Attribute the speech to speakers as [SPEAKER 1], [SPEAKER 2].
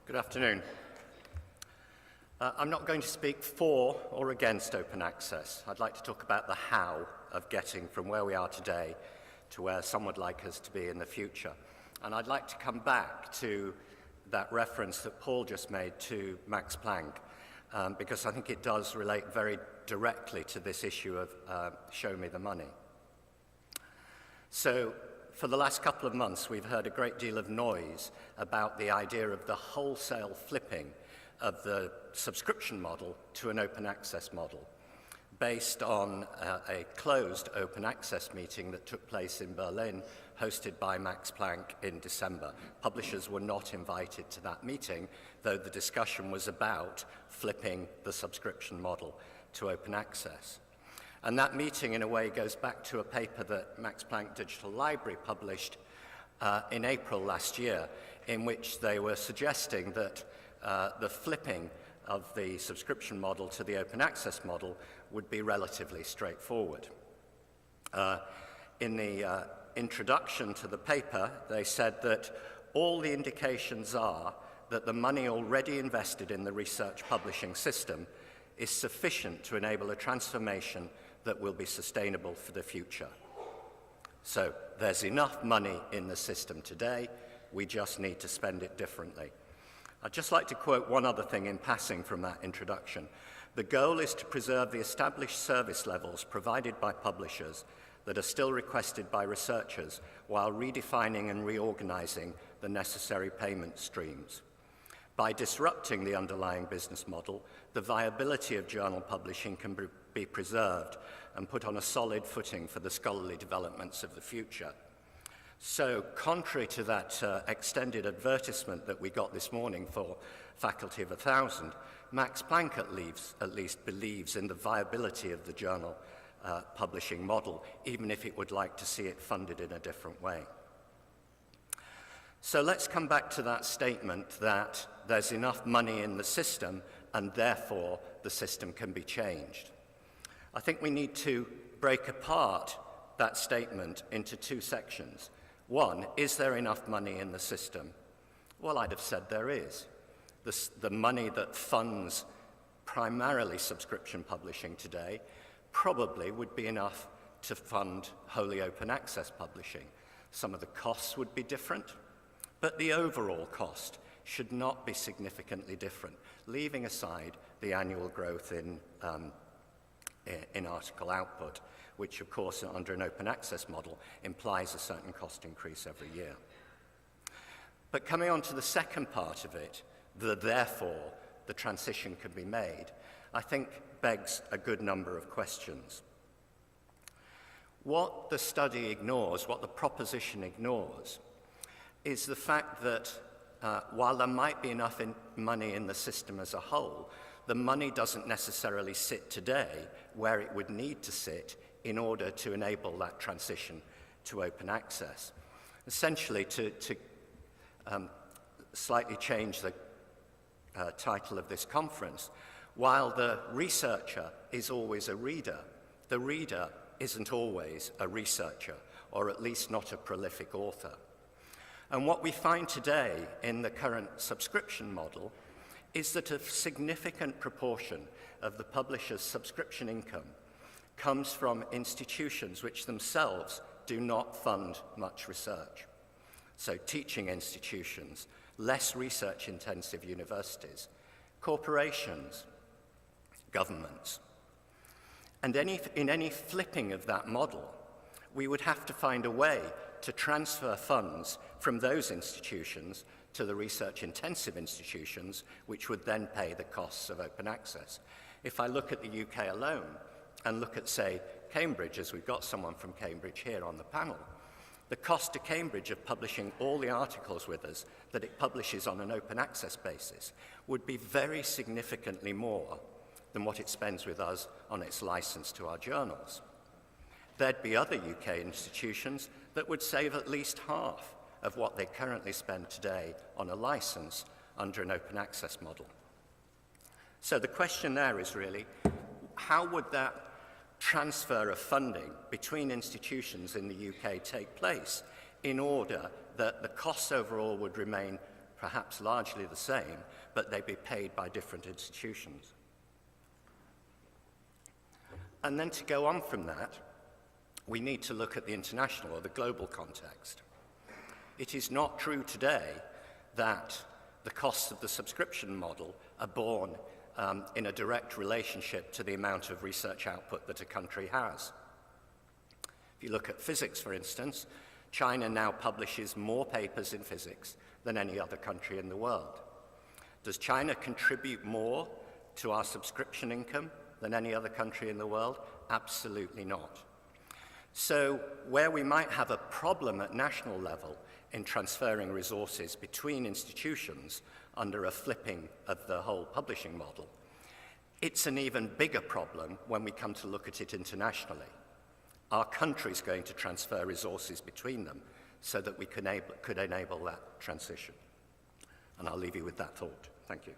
[SPEAKER 1] Good afternoon. I'm not going to speak for or against open access. I'd like to talk about the how of getting from where we are today to where some would like us to be in the future. And I'd like to come back to that reference that Paul just made to Max Planck, because I think it does relate very directly to this issue of show me the money. So, for the last couple of months, we've heard a great deal of noise about the idea of the wholesale flipping of the subscription model to an open access model, based on a closed open access meeting that took place in Berlin, hosted by Max Planck in December. Publishers were not invited to that meeting, though the discussion was about flipping the subscription model to open access. And that meeting, in a way, goes back to a paper that Max Planck Digital Library published in April last year, in which they were suggesting that the flipping of the subscription model to the open access model would be relatively straightforward. In the introduction to the paper, they said that all the indications are that the money already invested in the research publishing system is sufficient to enable a transformation that will be sustainable for the future. So there's enough money in the system today, we just need to spend it differently. I'd just like to quote one other thing in passing from that introduction. The goal is to preserve the established service levels provided by publishers that are still requested by researchers while redefining and reorganizing the necessary payment streams. By disrupting the underlying business model, the viability of journal publishing can be preserved and put on a solid footing for the scholarly developments of the future. So, contrary to that extended advertisement that we got this morning for Faculty of 1,000, Max Planck at least believes in the viability of the journal publishing model, even if it would like to see it funded in a different way. So let's come back to that statement that there's enough money in the system and therefore the system can be changed. I think we need to break apart that statement into two sections. One, is there enough money in the system? Well, I'd have said there is. The money that funds primarily subscription publishing today probably would be enough to fund wholly open access publishing. Some of the costs would be different, but the overall cost should not be significantly different, leaving aside the annual growth in article output, which of course under an open access model implies a certain cost increase every year. But coming on to the second part of it, therefore the transition can be made, I think begs a good number of questions. What the study ignores, what the proposition ignores, is the fact that while there might be enough money in the system as a whole, the money doesn't necessarily sit today where it would need to sit in order to enable that transition to open access. Essentially, to slightly change the title of this conference, while the researcher is always a reader, the reader isn't always a researcher, or at least not a prolific author. And what we find today in the current subscription model is that a significant proportion of the publisher's subscription income comes from institutions which themselves do not fund much research. So teaching institutions, less research-intensive universities, corporations, governments. And in any flipping of that model, we would have to find a way to transfer funds from those institutions to the research-intensive institutions, which would then pay the costs of open access. If I look at the UK alone, and look at, say, Cambridge, as we've got someone from Cambridge here on the panel, the cost to Cambridge of publishing all the articles with us that it publishes on an open access basis would be very significantly more than what it spends with us on its license to our journals. There'd be other UK institutions that would save at least half of what they currently spend today on a license under an open access model. So the question there is really, how would that transfer of funding between institutions in the UK take place in order that the costs overall would remain perhaps largely the same, but they be paid by different institutions. And then to go on from that, we need to look at the international or the global context. It is not true today that the costs of the subscription model are borne in a direct relationship to the amount of research output that a country has. If you look at physics, for instance, China now publishes more papers in physics than any other country in the world. Does China contribute more to our subscription income than any other country in the world? Absolutely not. So where we might have a problem at national level in transferring resources between institutions under a flipping of the whole publishing model, it's an even bigger problem when we come to look at it internationally. Our country's going to transfer resources between them so that we could enable that transition. And I'll leave you with that thought. Thank you.